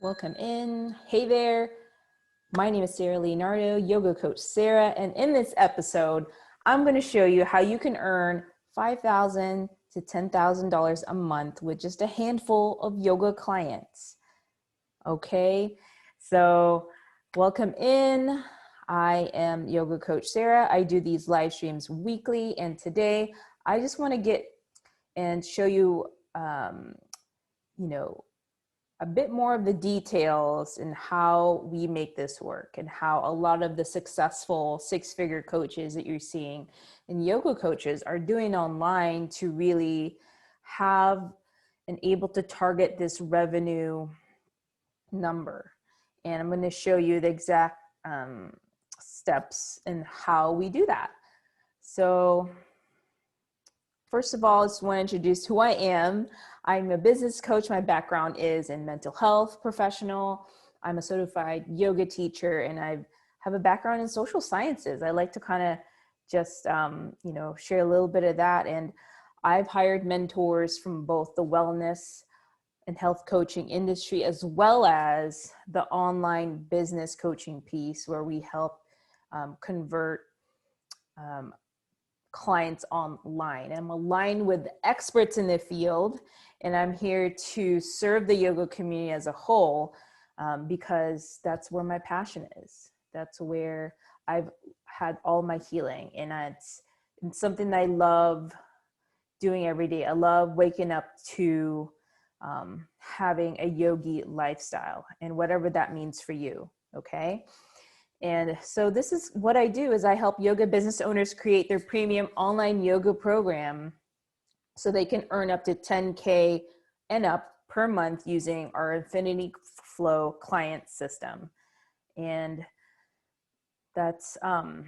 Welcome in. Hey there. My name is Sarah Leonardo, yoga coach Sarah. And in this episode, I'm going to show you how you can earn $5,000 to $10,000 a month with just a handful of yoga clients. Okay. So welcome in. I am yoga coach Sarah. I do these live streams weekly. And today I just want to get and show you, a bit more of the details and how we make this work and how a lot of the successful six-figure coaches that you're seeing and yoga coaches are doing online to really have and able to target this revenue number. And I'm going to show you the exact steps and how we do that. So first of all, I just want to introduce who I am. I'm a business coach. My background is in mental health professional. I'm a certified yoga teacher, and I have a background in social sciences. I like to kind of just, share a little bit of that. And I've hired mentors from both the wellness and health coaching industry, as well as the online business coaching piece, where we help convert clients online. I'm aligned with experts in the field, and I'm here to serve the yoga community as a whole, because that's where my passion is. That's where I've had all my healing, and it's something that I love doing every day. I love waking up to having a yogi lifestyle, and whatever that means for you. Okay. And so this is what I do is I help yoga business owners create their premium online yoga program so they can earn up to 10K and up per month using our Infinity Flow client system. And that's, and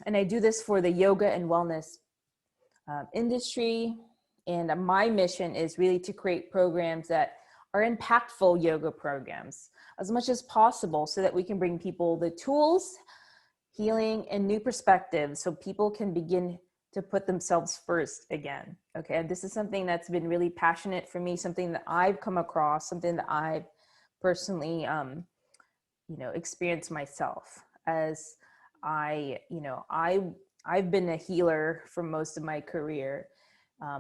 I do this for the yoga and wellness industry. And my mission is really to create programs that are impactful yoga programs as much as possible so that we can bring people the tools, healing, and new perspectives so people can begin to put themselves first again. Okay, and this is something that's been really passionate for me, something that I've come across, something that I've personally, experienced myself as I've been a healer for most of my career,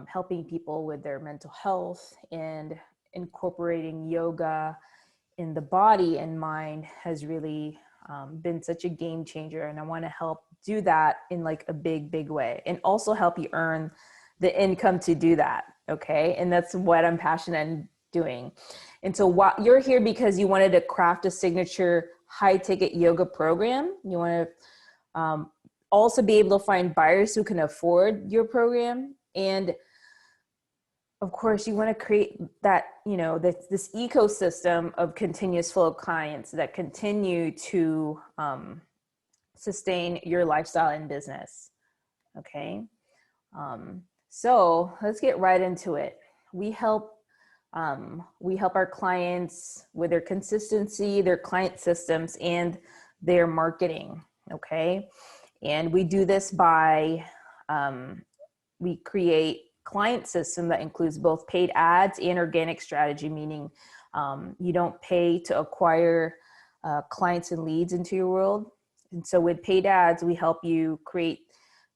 helping people with their mental health, and incorporating yoga in the body and mind has really been such a game changer. And I want to help do that in like a big way, and also help you earn the income to do that. Okay. And that's what I'm passionate in doing. And so you're here because you wanted to craft a signature high ticket yoga program. You want to also be able to find buyers who can afford your program. And of course, you want to create that, this ecosystem of continuous flow of clients that continue to sustain your lifestyle and business. Okay. So let's get right into it. We help our clients with their consistency, their client systems, and their marketing. Okay. And we do this by, we create client system that includes both paid ads and organic strategy, meaning you don't pay to acquire clients and leads into your world. And so with paid ads, we help you create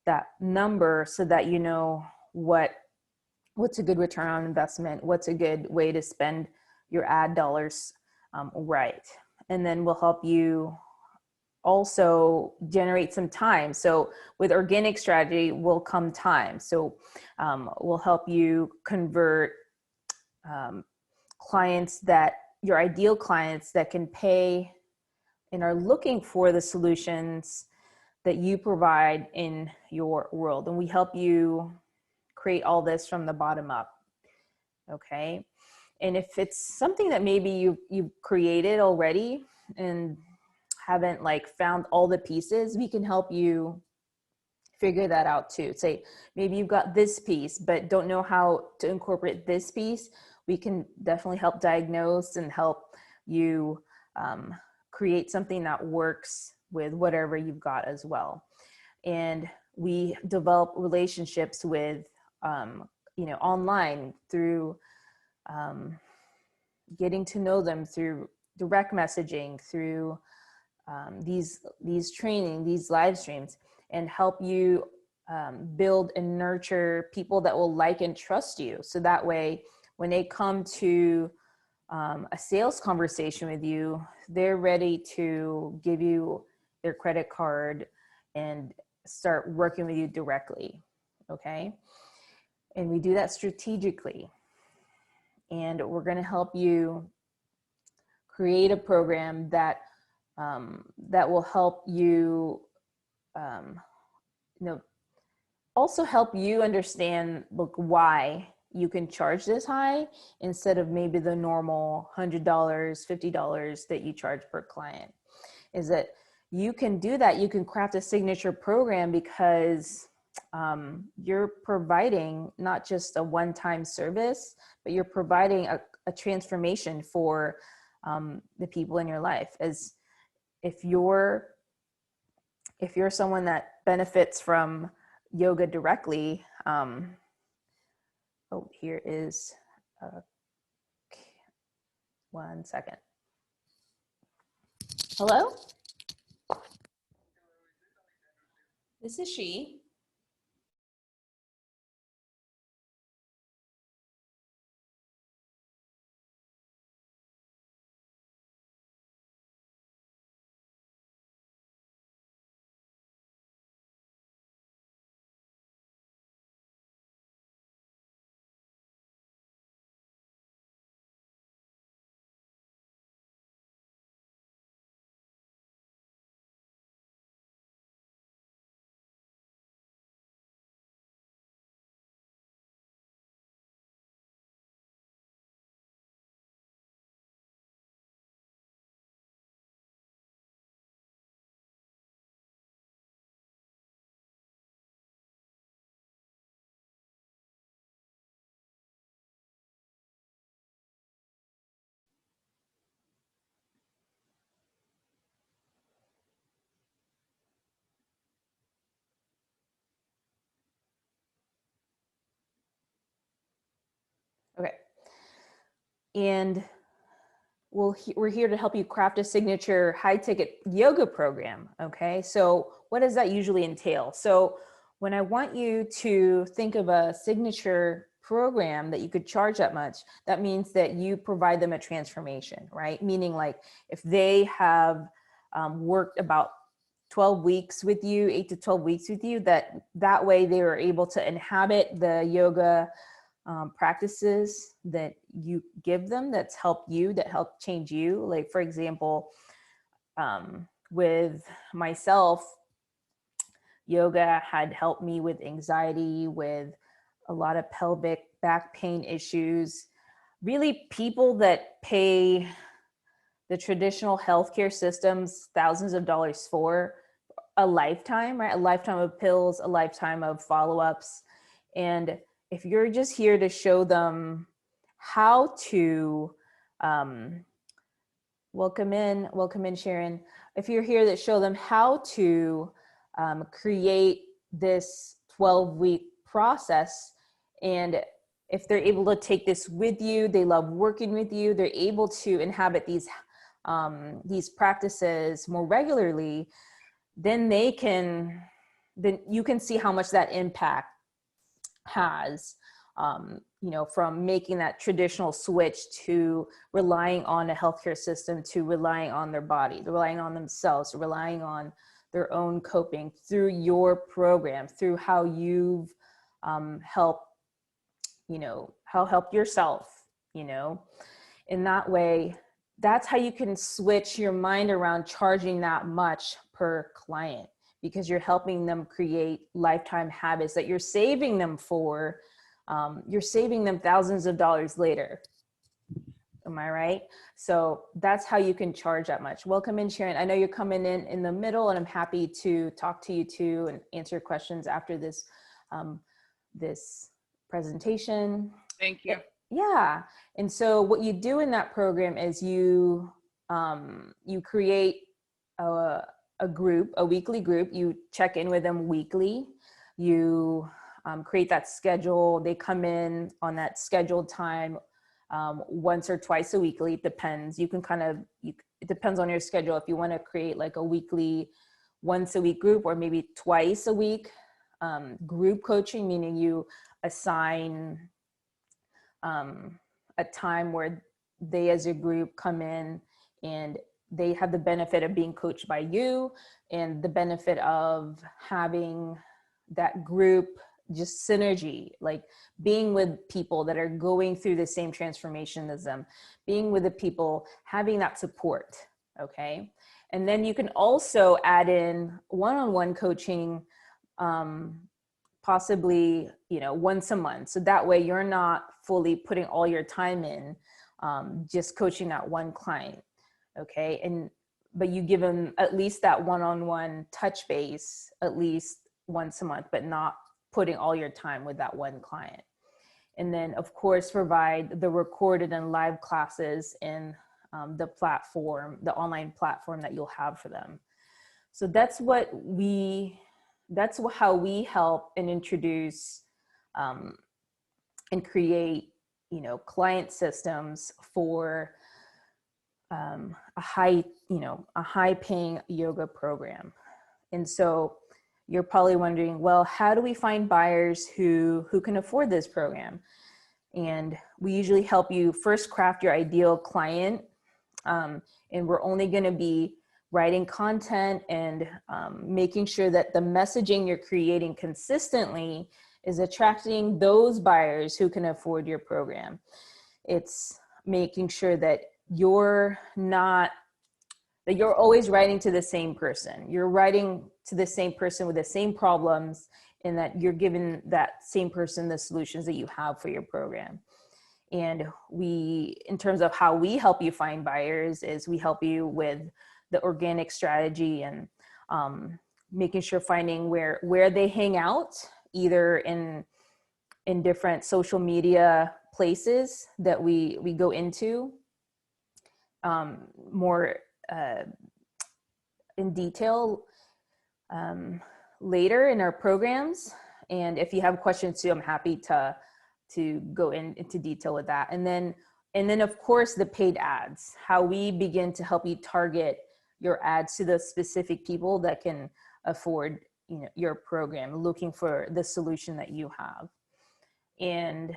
that number so that you know what's a good return on investment, what's a good way to spend your ad dollars right. And then we'll help you also generate some time. So with organic strategy will come time. So we'll help you convert clients, that your ideal clients that can pay and are looking for the solutions that you provide in your world. And we help you create all this from the bottom up. Okay. And if it's something that maybe you've created already and haven't found all the pieces, we can help you figure that out too. Say maybe you've got this piece but don't know how to incorporate this piece. We can definitely help diagnose and help you create something that works with whatever you've got as well. And we develop relationships with online through getting to know them through direct messaging, through these training, these live streams, and help you build and nurture people that will like and trust you. So that way, when they come to a sales conversation with you, they're ready to give you their credit card and start working with you directly. Okay. And we do that strategically. And we're going to help you create a program that that will help you, also help you understand, look, why you can charge this high instead of maybe the normal $100, $50 that you charge per client. Is that you can do that. You can craft a signature program because you're providing not just a one-time service, but you're providing a transformation for the people in your life. As if you're someone that benefits from yoga directly, oh, here is, one second. Hello? This is she. Okay. And we're here to help you craft a signature high ticket yoga program. Okay. So what does that usually entail? So when I want you to think of a signature program that you could charge that much, that means that you provide them a transformation, right? Meaning, like, if they have worked about 12 weeks with you, 8 to 12 weeks with you, that way they were able to inhabit the yoga practices that you give them, that's helped you, that help change you. Like, for example, with myself, yoga had helped me with anxiety, with a lot of pelvic back pain issues. Really, people that pay the traditional healthcare systems thousands of dollars for a lifetime, right? A lifetime of pills, a lifetime of follow-ups. And if you're just here to show them how to, welcome in, Sharon. If you're here to show them how to create this 12-week process, and if they're able to take this with you, they love working with you, they're able to inhabit these practices more regularly, then you can see how much that impact has, from making that traditional switch to relying on a healthcare system, to relying on their body, relying on themselves, relying on their own coping through your program, through how you've helped yourself, in that way. That's how you can switch your mind around charging that much per client, because you're helping them create lifetime habits that you're saving them for. You're saving them thousands of dollars later. Am I right? So that's how you can charge that much. Welcome in, Sharon. I know you're coming in the middle, and I'm happy to talk to you too and answer questions after this, this presentation. Thank you. Yeah. And so what you do in that program is you create a group, a weekly group. You check in with them weekly. You create that schedule. They come in on that scheduled time once or twice a weekly. It depends. You can it depends on your schedule. If you want to create like a weekly, once a week group, or maybe twice a week group coaching, meaning you assign a time where they as a group come in and they have the benefit of being coached by you and the benefit of having that group just synergy, like being with people that are going through the same transformation as them, being with the people, having that support. Okay. And then you can also add in one-on-one coaching, possibly, once a month. So that way you're not fully putting all your time in, just coaching that one client. Okay. But you give them at least that one-on-one touch base at least once a month, but not putting all your time with that one client. And then of course, provide the recorded and live classes in the online platform that you'll have for them. So that's how we help and introduce and create, client systems for a high paying yoga program. And so you're probably wondering, well, how do we find buyers who can afford this program? And we usually help you first craft your ideal client. And we're only going to be writing content and making sure that the messaging you're creating consistently is attracting those buyers who can afford your program. It's making sure that you're always writing to the same person. You're writing to the same person with the same problems, and that you're giving that same person the solutions that you have for your program. And in terms of how we help you find buyers, is we help you with the organic strategy and making sure finding where they hang out, either in different social media places that we go into more in detail later in our programs. And if you have questions too, I'm happy to go into detail with that. And then of course the paid ads, how we begin to help you target your ads to the specific people that can afford your program, looking for the solution that you have. And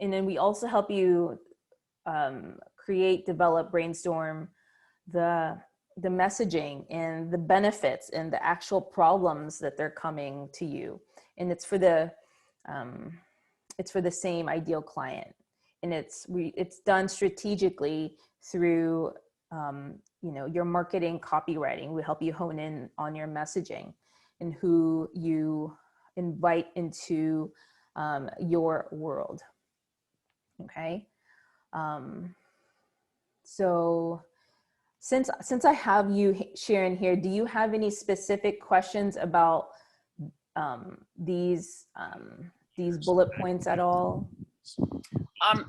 then we also help you create, develop, brainstorm the messaging and the benefits and the actual problems that they're coming to you. And it's for the same ideal client. And it's done strategically through your marketing copywriting. We help you hone in on your messaging and who you invite into your world. Okay. So since I have you, Sharon, here, do you have any specific questions about these bullet points at all?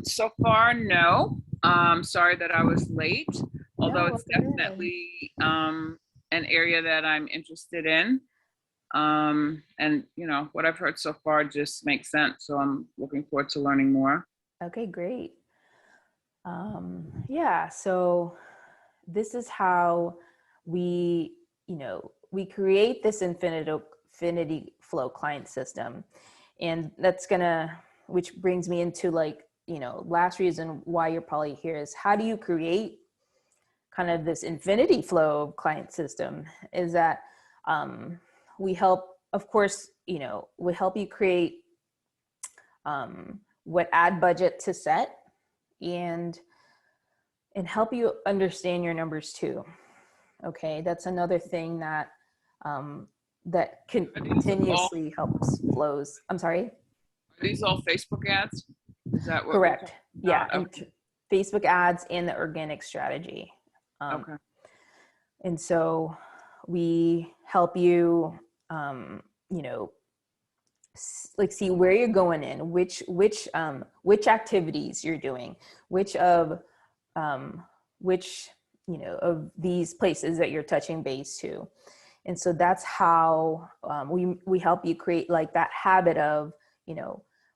So far, no. Sorry that I was late, although it's definitely an area that I'm interested in. And what I've heard so far just makes sense. So I'm looking forward to learning more. Okay, great. Yeah, so this is how we create this infinity flow client system. And which brings me into last reason why you're probably here is, how do you create kind of this infinity flow client system? Is that we help, of course, we help you create what ad budget to set, and help you understand your numbers too. Okay, that's another thing that that continuously helps flows. I'm sorry? Are these all Facebook ads? Is that what? Correct. Yeah, okay. And Facebook ads and the organic strategy. Okay. And so we help you, see where you're going in, which activities you're doing, which of these places that you're touching base to. And so that's how we help you create that habit of,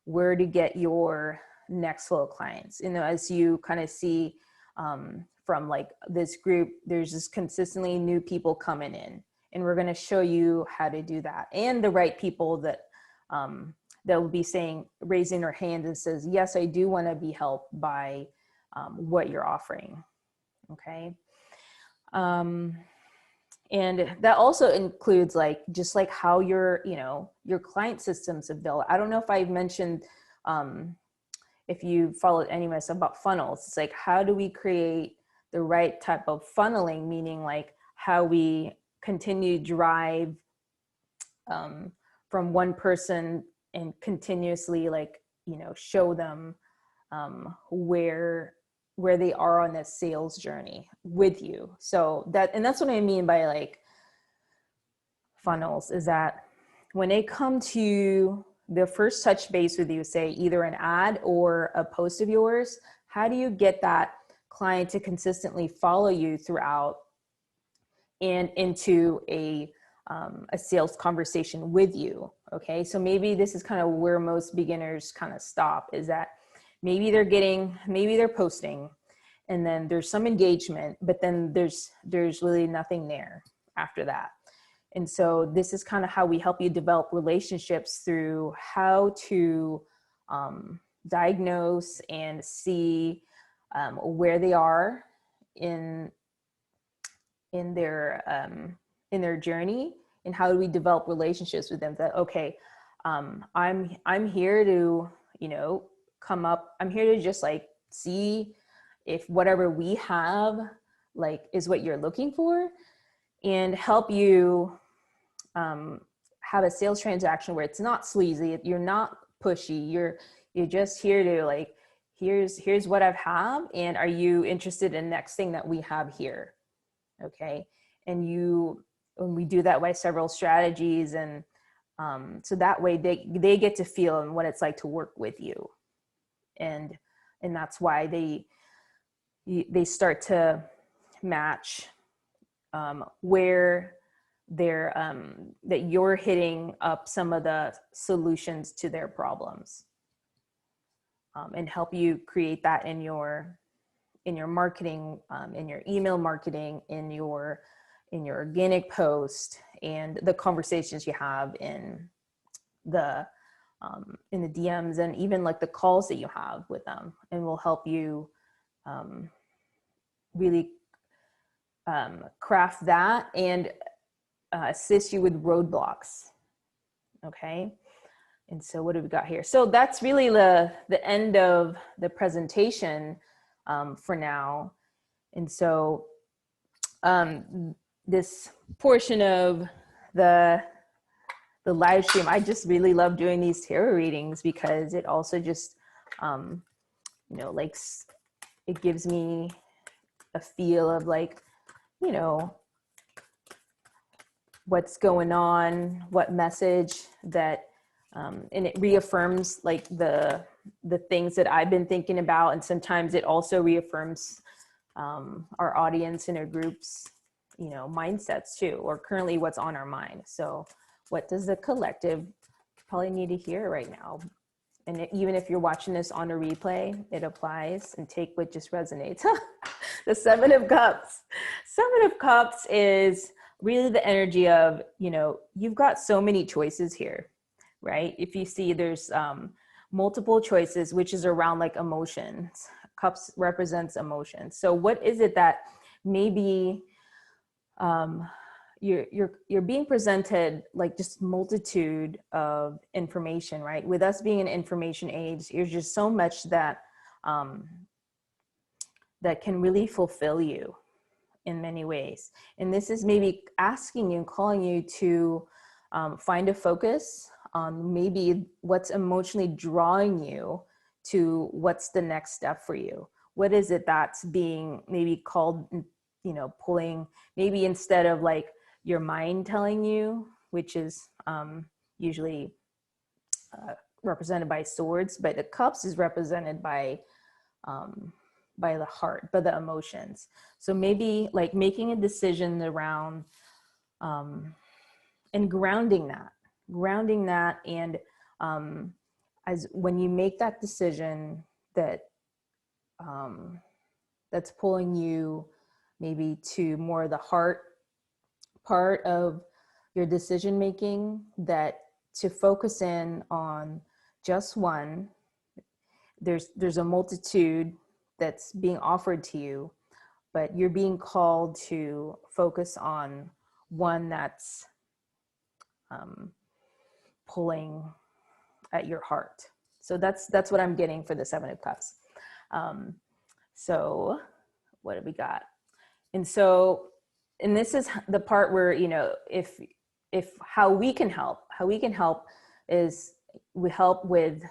where to get your next flow of clients. You know, as you kind of see from like this group, there's just consistently new people coming in, and we're going to show you how to do that, and the right people that that will be saying, raising their hand and says, yes, I do want to be helped by what you're offering. Okay. And that also includes like, just like how your, you know, your client systems have built. I don't know if I've mentioned, if you followed any of my stuff about funnels, it's like, how do we create the right type of funneling, meaning like how we continue to drive from one person and continuously, like, you know, show them where they are on this sales journey with you. So that, and that's what I mean by like funnels, is that when they come to the first touch base with you, say either an ad or a post of yours, how do you get that client to consistently follow you throughout and into a sales conversation with you? Okay, so maybe this is kind of where most beginners kind of stop, is that maybe they're posting, and then there's some engagement, but then there's really nothing there after that. And so this is kind of how we help you develop relationships, through how to diagnose and see where they are in their journey, and how do we develop relationships with them, that, okay, I'm here to, you know, come up, I'm here to just like see if whatever we have like is what you're looking for, and help you have a sales transaction where it's not sleazy, you're not pushy, you're just here to like, here's what I have, and are you interested in the next thing that we have here? Okay. And when we do that by several strategies, and so that way they get to feel what it's like to work with you, and that's why they start to match where they're that you're hitting up some of the solutions to their problems, and help you create that in your marketing, in your email marketing, in your organic post, and the conversations you have in the DMs, and even like the calls that you have with them, and will help you really craft that, and assist you with roadblocks. Okay. And so what have we got here? So that's really the end of the presentation for now. And so this portion of the live stream, I just really love doing these tarot readings, because it also just, you know, like, it gives me a feel of like, you know, what's going on, what message that, and it reaffirms like the things that I've been thinking about. And sometimes it also reaffirms our audience and our groups, you know, mindsets too, or currently what's on our mind. So what does the collective probably need to hear right now? And even if you're watching this on a replay, it applies, and take what just resonates. The Seven of Cups. Seven of Cups is really the energy of, you know, you've got so many choices here, right? If you see, there's multiple choices, which is around like emotions. Cups represents emotions. So what is it that maybe you're being presented, like, just multitude of information, right? With us being an information age, there's just so much that that can really fulfill you in many ways. And this is maybe asking you and calling you to find a focus on maybe what's emotionally drawing you to what's the next step for you. What is it that's being maybe called, you know, pulling, maybe instead of like your mind telling you, which is usually represented by swords, but the cups is represented by the heart, by the emotions. So maybe like making a decision around and grounding that, and as when you make that decision that that's pulling you maybe to more the heart part of your decision making, that to focus in on just one. There's a multitude that's being offered to you, but you're being called to focus on one that's pulling at your heart. So that's what I'm getting for the Seven of Cups. So what do we got? And this is the part where, you know, if how we can help is we help with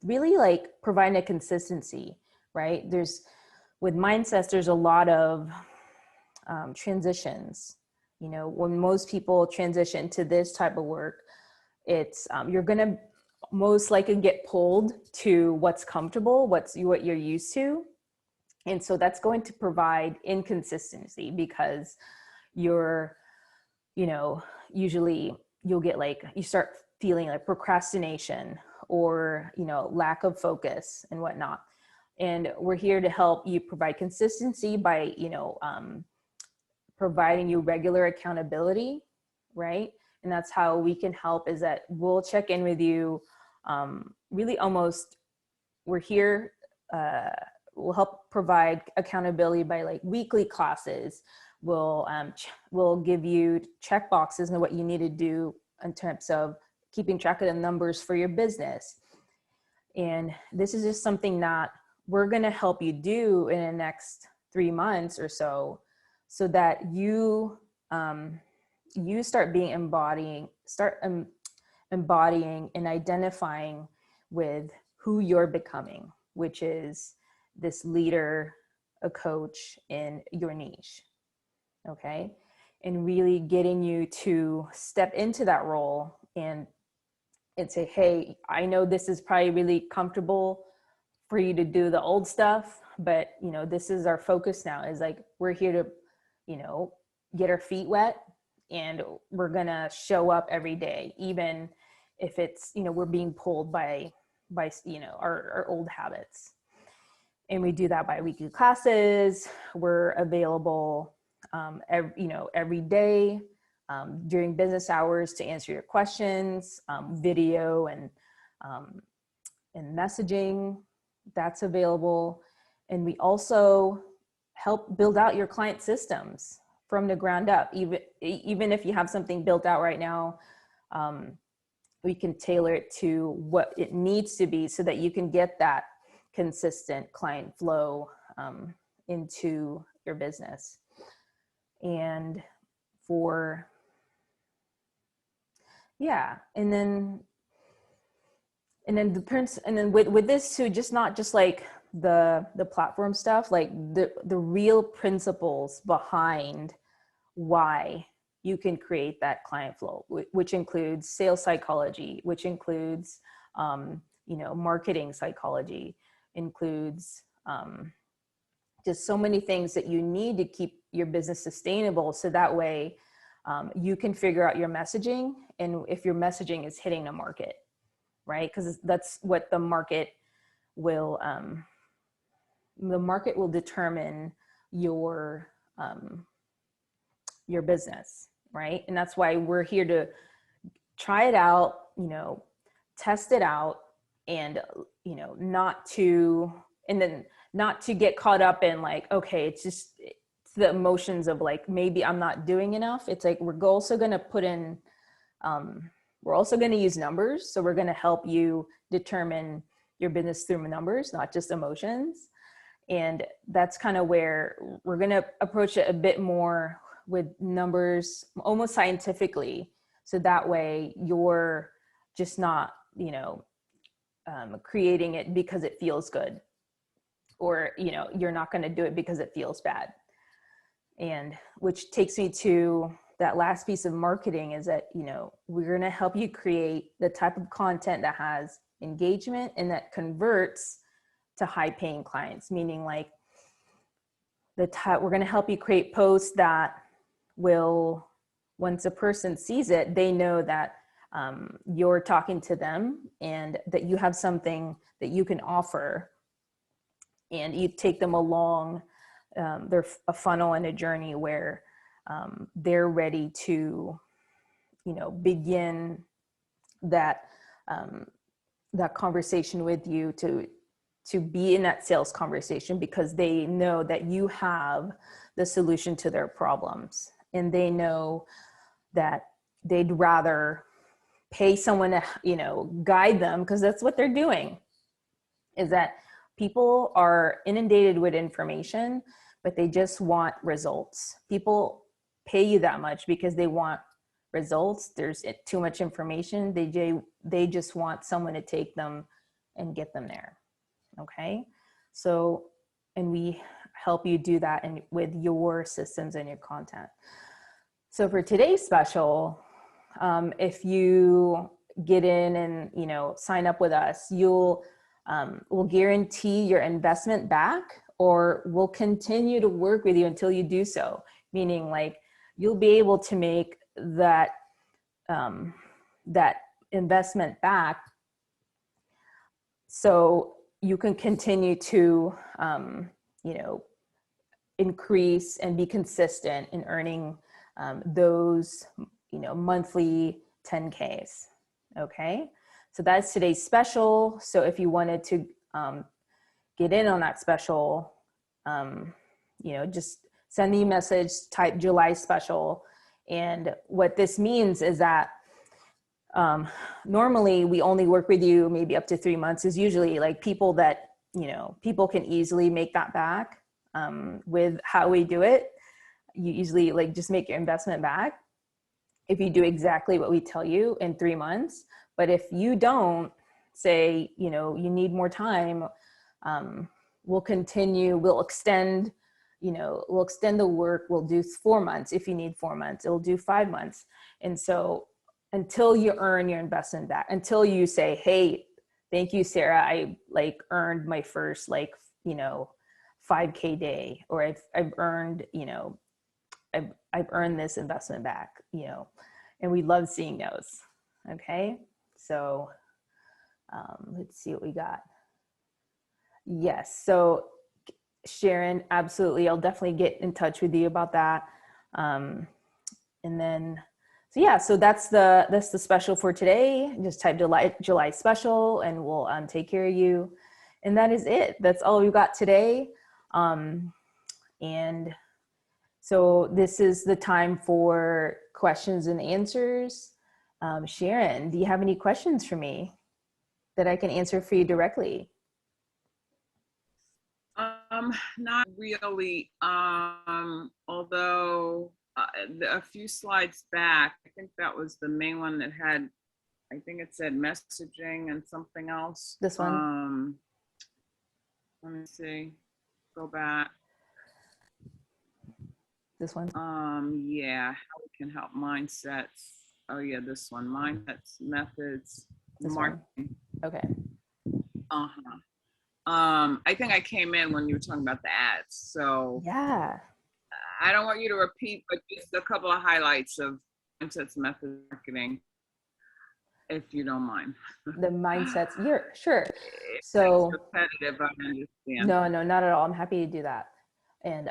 really like providing a consistency, right? With mindsets, there's a lot of transitions. You know, when most people transition to this type of work, it's you're gonna most likely get pulled to what's comfortable, what you're used to. And so that's going to provide inconsistency, because you're, you know, usually you'll get like, you start feeling like procrastination or, you know, lack of focus and whatnot. And we're here to help you provide consistency by, you know, providing you regular accountability, right? And that's how we can help, is that we'll check in with you. Really almost, we're here, we'll help provide accountability by like weekly classes. We'll give you check boxes and what you need to do in terms of keeping track of the numbers for your business. And this is just something that we're going to help you do in the next 3 months or so that you start embodying and identifying with who you're becoming, which is this leader, a coach in your niche. Okay. And really getting you to step into that role and say, hey, I know this is probably really comfortable for you to do the old stuff, but you know, this is our focus now, is like, we're here to, you know, get our feet wet, and we're going to show up every day, even if it's, you know, we're being pulled by, you know, our old habits. And we do that by weekly classes. We're available, every day during business hours to answer your questions, video and messaging, that's available. And we also help build out your client systems from the ground up. Even if you have something built out right now, we can tailor it to what it needs to be so that you can get that consistent client flow into your business. And and then with this too, just not just like the platform stuff, like the real principles behind why you can create that client flow, which includes sales psychology, which includes marketing psychology, includes just so many things that you need to keep your business sustainable. So that way you can figure out your messaging, and if your messaging is hitting the market, right? Because that's what the market will determine your business, right? And that's why we're here to try it out, test it out, and not to get caught up in like, okay, it's the emotions of like, maybe I'm not doing enough. It's like, we're also going to put in, we're also going to use numbers. So we're going to help you determine your business through numbers, not just emotions. And that's kind of where we're going to approach it a bit more with numbers, almost scientifically. So that way you're just not, creating it because it feels good, or, you're not going to do it because it feels bad. And which takes me to that last piece of marketing, is that, we're going to help you create the type of content that has engagement and that converts to high paying clients, meaning like we're going to help you create posts that will, once a person sees it, they know that you're talking to them and that you have something that you can offer and you take them along a funnel and a journey where they're ready to, begin that that conversation with you, to be in that sales conversation, because they know that you have the solution to their problems, and they know that they'd rather pay someone to, guide them, because that's what they're doing. Is that people are inundated with information, but they just want results. People pay you that much because they want results. There's too much information. They just want someone to take them and get them there. Okay. So, and we help you do that with your systems and your content. So for today's special, if you get in and, sign up with us, we'll guarantee your investment back, or we'll continue to work with you until you do so. Meaning, like, you'll be able to make that investment back, so you can continue to increase and be consistent in earning those monthly 10Ks. Okay, so that's today's special. So if you wanted to get in on that special, just send me a message, type July special. And what this means is that normally we only work with you maybe up to 3 months. Is usually like people that, people can easily make that back with how we do it. You usually like just make your investment back if you do exactly what we tell you in 3 months. But if you don't, say, you need more time, we'll continue, we'll extend the work. We'll do 4 months. If you need 4 months, it'll do 5 months. And so until you earn your investment back, until you say, hey, thank you, Sarah, I earned my first 5K day, or I've earned, I've earned this investment back, and we love seeing those. Okay. So let's see what we got. Yes. So Sharon, absolutely. I'll definitely get in touch with you about that. And then, so yeah, so that's the special for today. Just type July special and we'll take care of you. And that is it. That's all we've got today. And so this is the time for questions and answers. Sharon, do you have any questions for me that I can answer for you directly? Not really. Although a few slides back, I think that was the main one that had, I think it said messaging and something else. This one? Let me see. Go back. This one? Yeah, how we can help mindsets. Oh yeah, this one. Mindsets, methods, This marketing. One? Okay. I think I came in when you were talking about the ads. So yeah, I don't want you to repeat, but just a couple of highlights of mindsets, methods, marketing, if you don't mind. The mindsets. You're sure. So repetitive, I understand. No, not at all. I'm happy to do that. And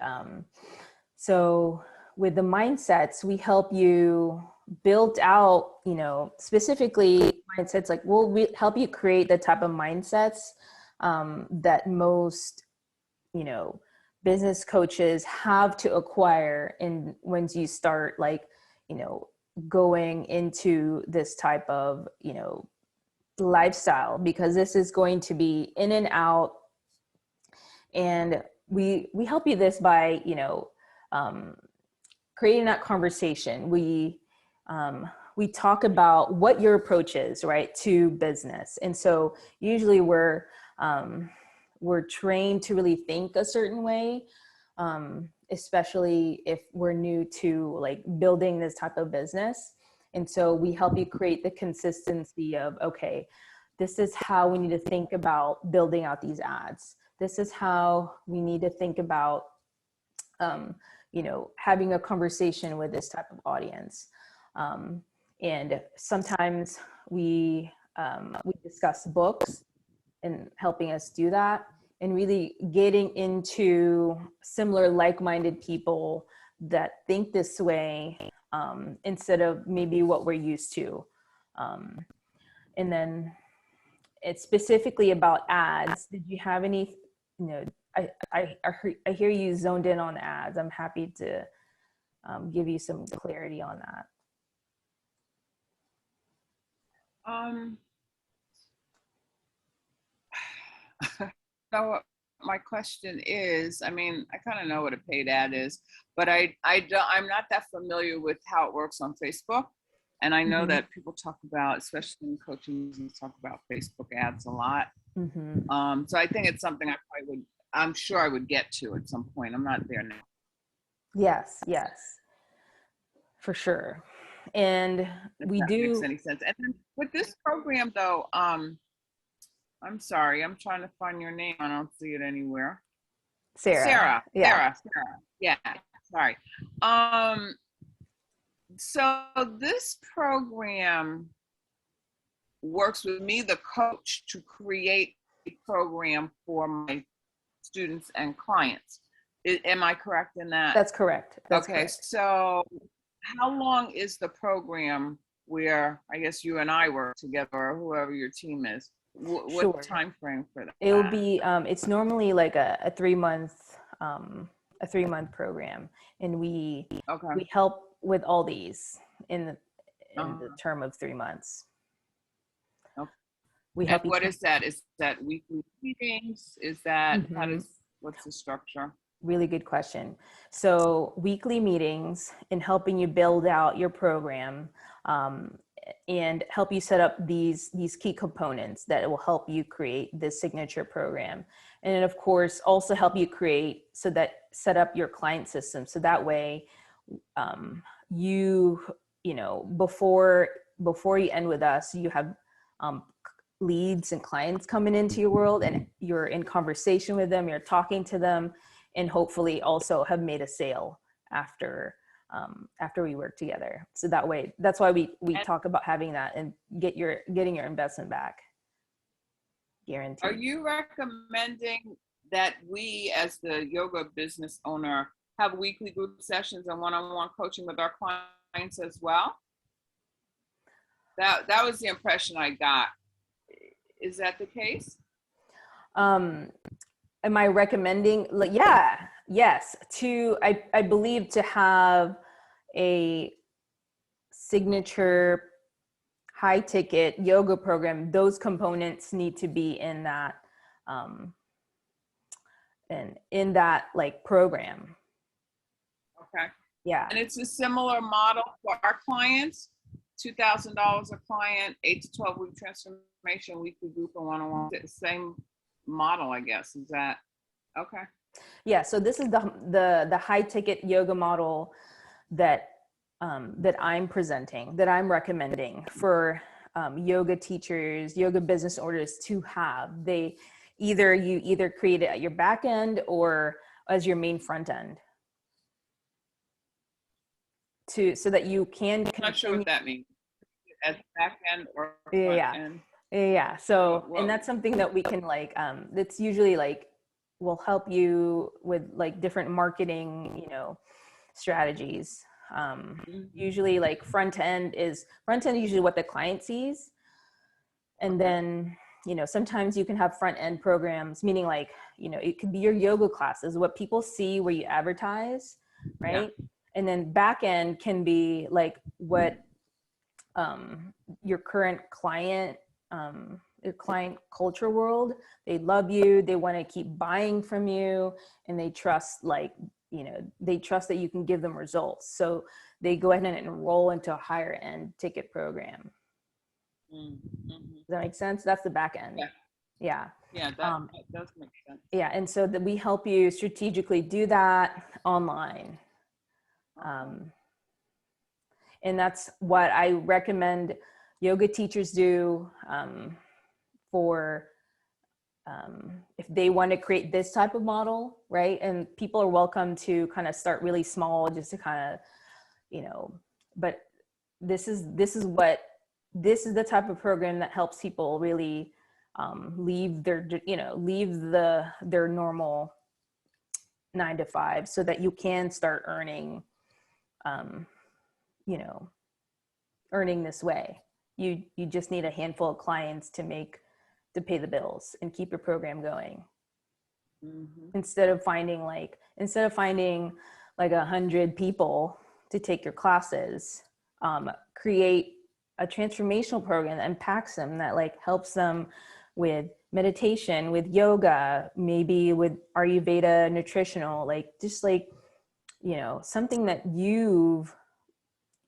so with the mindsets, we help you build out, specifically mindsets. Like we'll help you create the type of mindsets that most, business coaches have to acquire in once you start going into this type of, lifestyle, because this is going to be in and out. And we help you this by, creating that conversation. We talk about what your approach is, right, to business. And so usually we're trained to really think a certain way, especially if we're new to building this type of business. And so we help you create the consistency of, okay, this is how we need to think about building out these ads. This is how we need to think about, having a conversation with this type of audience. And sometimes we discuss books and helping us do that. and really getting into similar like-minded people that think this way, instead of maybe what we're used to. And then it's specifically about ads. Did you have any, I hear you zoned in on ads. I'm happy to give you some clarity on that. So my question is, I mean, I kind of know what a paid ad is, but I'm not that familiar with how it works on Facebook. And I know that people talk about, especially in coaching, talk about Facebook ads a lot. So I think it's something I'm sure I would get to at some point. I'm not there now. Yes, for sure. And if we that do. Makes any sense. And then with this program though, I'm sorry, I'm trying to find your name. I don't see it anywhere. Sarah. Sarah. Yeah, sorry. So this program works with me, the coach, to create a program for my students and clients. Am I correct in that? That's correct. Correct. So how long is the program where I guess you and I work together, or whoever your team is? What time frame for that? It will be, it's normally like a 3-month, program, and we help with all these in the term of 3 months. Okay. We help. And what is that? Is that weekly meetings? Is that what's the structure? Really good question. So weekly meetings in helping you build out your program, and help you set up these key components that will help you create this signature program. And then of course also help you set up your client system. So that way, before you end with us, you have leads and clients coming into your world, and you're in conversation with them, you're talking to them, and hopefully also have made a sale after we work together. So that way, that's why we talk about having that and getting your investment back guaranteed. Are you recommending that we, as the yoga business owner, have weekly group sessions and one-on-one coaching with our clients as well? That was the impression I got. Is that the case? Am I recommending? Yes. I believe to have a signature high ticket yoga program, those components need to be in that, in that like program. Okay. Yeah. And it's a similar model for our clients. $2,000 a client, 8 to 12 week transformation, weekly group and one-on-one. Same model, I guess. Is that okay? Yeah. So this is the high ticket yoga model that I'm presenting, that I'm recommending for yoga teachers, yoga business owners to have. You either create it at your back end or as your main front end. So that you can. I'm not sure what that means. As back end or front end. Yeah. So, and that's something that we can that's usually will help you with different marketing, strategies. Usually front end is usually what the client sees. And then, sometimes you can have front end programs, meaning it could be your yoga classes, what people see where you advertise, right? Yeah. And then back end can be what your current client, your client culture world, they love you, they want to keep buying from you, and they trust they trust that you can give them results. So they go ahead and enroll into a higher end ticket program. Does that make sense? That's the back end. Yeah. Yeah, that does make sense. Yeah, and so that we help you strategically do that online. And that's what I recommend yoga teachers do for if they want to create this type of model, right? And people are welcome to kind of start really small, just to kind of, but this is the type of program that helps people really leave their, leave their normal 9 to 5 so that you can start earning, you know, earning this way. You just need a handful of clients to pay the bills and keep your program going. Mhm. Instead of finding like 100 people to take your classes, create a transformational program that impacts them, that like helps them with meditation, with yoga, maybe with Ayurveda nutritional, like just like, something that you've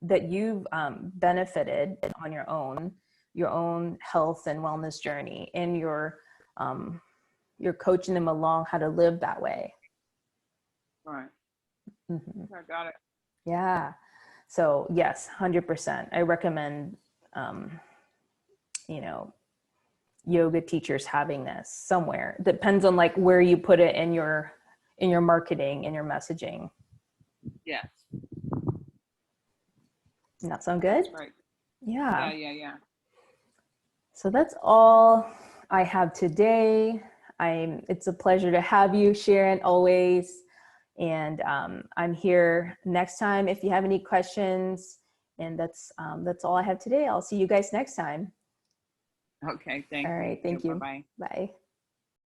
benefited on your own health and wellness journey, and you're coaching them along how to live that way. Right. Mm-hmm. I got it. Yeah. So yes, 100%. I recommend, yoga teachers having this somewhere. Depends on like where you put it in your marketing and your messaging. Yes. Does that sound good? That's right. Yeah. Yeah. So that's all I have today. It's a pleasure to have you, Sharon, always. And I'm here next time if you have any questions. And that's all I have today. I'll see you guys next time. Okay. Thank All you. right. Thank you. Bye-bye. Bye.